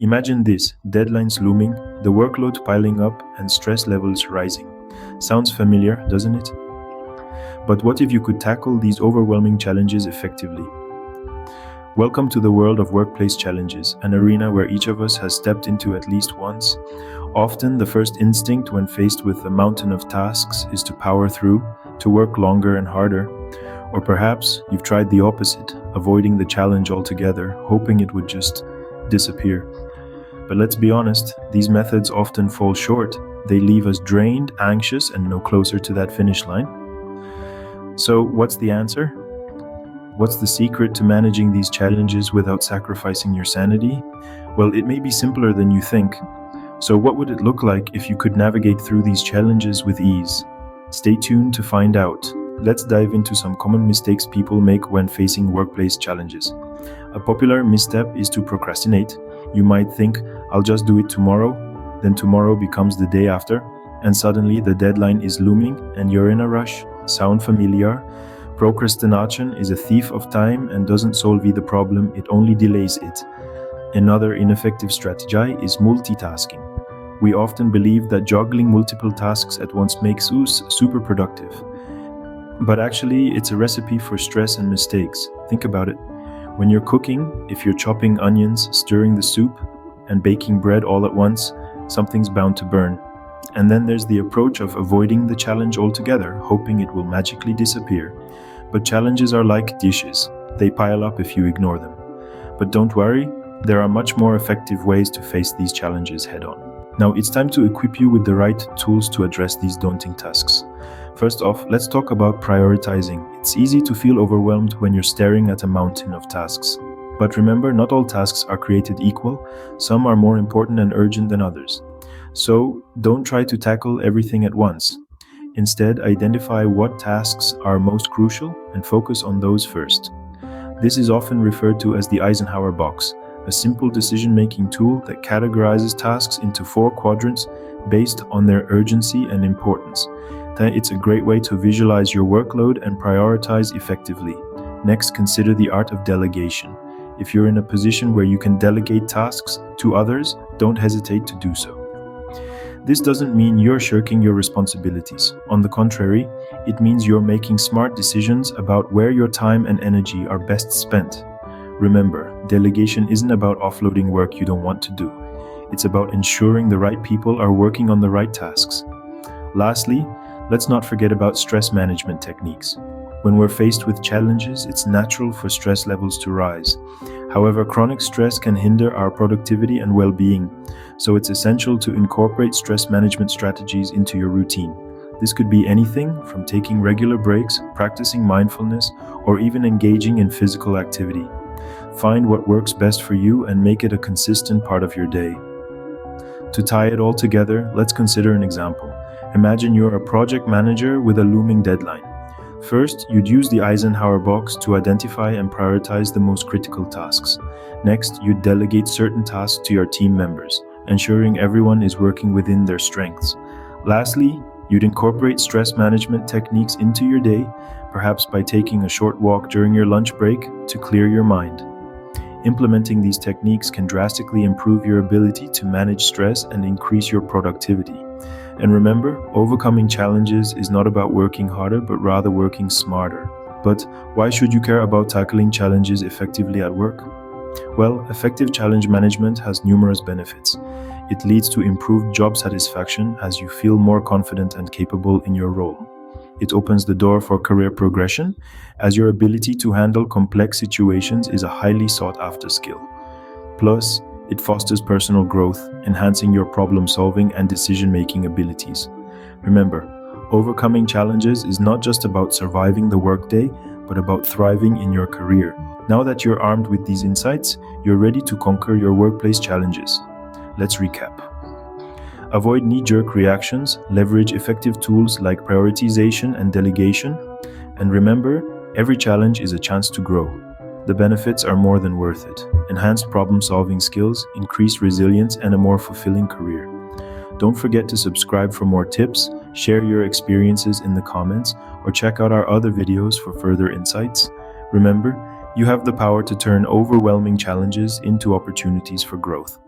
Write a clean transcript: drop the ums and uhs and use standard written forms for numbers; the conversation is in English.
Imagine this: deadlines looming, the workload piling up, and stress levels rising. Sounds familiar, doesn't it? But what if you could tackle these overwhelming challenges effectively? Welcome to the world of workplace challenges, an arena where each of us has stepped into at least once. Often, the first instinct when faced with a mountain of tasks is to power through, to work longer and harder. Or perhaps you've tried the opposite, avoiding the challenge altogether, hoping it would just disappear. But let's be honest, these methods often fall short. They leave us drained, anxious, and no closer to that finish line. So, what's the answer? What's the secret to managing these challenges without sacrificing your sanity? Well, it may be simpler than you think. So what would it look like if you could navigate through these challenges with ease? Stay tuned to find out. Let's dive into some common mistakes people make when facing workplace challenges. A popular misstep is to procrastinate. You might think, I'll just do it tomorrow, then tomorrow becomes the day after, and suddenly the deadline is looming and you're in a rush. Sound familiar? Procrastination is a thief of time and doesn't solve the problem, it only delays it. Another ineffective strategy is multitasking. We often believe that juggling multiple tasks at once makes us super productive. But actually, it's a recipe for stress and mistakes. Think about it. When you're cooking, if you're chopping onions, stirring the soup, and baking bread all at once, something's bound to burn. And then there's the approach of avoiding the challenge altogether, hoping it will magically disappear. But challenges are like dishes. They pile up if you ignore them. But don't worry, there are much more effective ways to face these challenges head-on. Now it's time to equip you with the right tools to address these daunting tasks. First off, let's talk about prioritizing. It's easy to feel overwhelmed when you're staring at a mountain of tasks. But remember, not all tasks are created equal. Some are more important and urgent than others. So don't try to tackle everything at once. Instead, identify what tasks are most crucial and focus on those first. This is often referred to as the Eisenhower box, a simple decision-making tool that categorizes tasks into 4 quadrants based on their urgency and importance. It's a great way to visualize your workload and prioritize effectively. Next, consider the art of delegation. If you're in a position where you can delegate tasks to others, don't hesitate to do so. This doesn't mean you're shirking your responsibilities. On the contrary, it means you're making smart decisions about where your time and energy are best spent. Remember, delegation isn't about offloading work you don't want to do. It's about ensuring the right people are working on the right tasks. Lastly, let's not forget about stress management techniques. When we're faced with challenges, it's natural for stress levels to rise. However, chronic stress can hinder our productivity and well-being, so it's essential to incorporate stress management strategies into your routine. This could be anything from taking regular breaks, practicing mindfulness, or even engaging in physical activity. Find what works best for you and make it a consistent part of your day. To tie it all together, let's consider an example. Imagine you're a project manager with a looming deadline. First, you'd use the Eisenhower box to identify and prioritize the most critical tasks. Next, you'd delegate certain tasks to your team members, ensuring everyone is working within their strengths. Lastly, you'd incorporate stress management techniques into your day, perhaps by taking a short walk during your lunch break to clear your mind. Implementing these techniques can drastically improve your ability to manage stress and increase your productivity. And remember, overcoming challenges is not about working harder, but rather working smarter. But why should you care about tackling challenges effectively at work? Well, effective challenge management has numerous benefits. It leads to improved job satisfaction as you feel more confident and capable in your role. It opens the door for career progression, as your ability to handle complex situations is a highly sought-after skill. Plus, it fosters personal growth, enhancing your problem-solving and decision-making abilities. Remember, overcoming challenges is not just about surviving the workday, but about thriving in your career. Now that you're armed with these insights, you're ready to conquer your workplace challenges. Let's recap. Avoid knee-jerk reactions, leverage effective tools like prioritization and delegation, and remember, every challenge is a chance to grow. The benefits are more than worth it. Enhanced problem-solving skills, increased resilience, and a more fulfilling career. Don't forget to subscribe for more tips, share your experiences in the comments, or check out our other videos for further insights. Remember, you have the power to turn overwhelming challenges into opportunities for growth.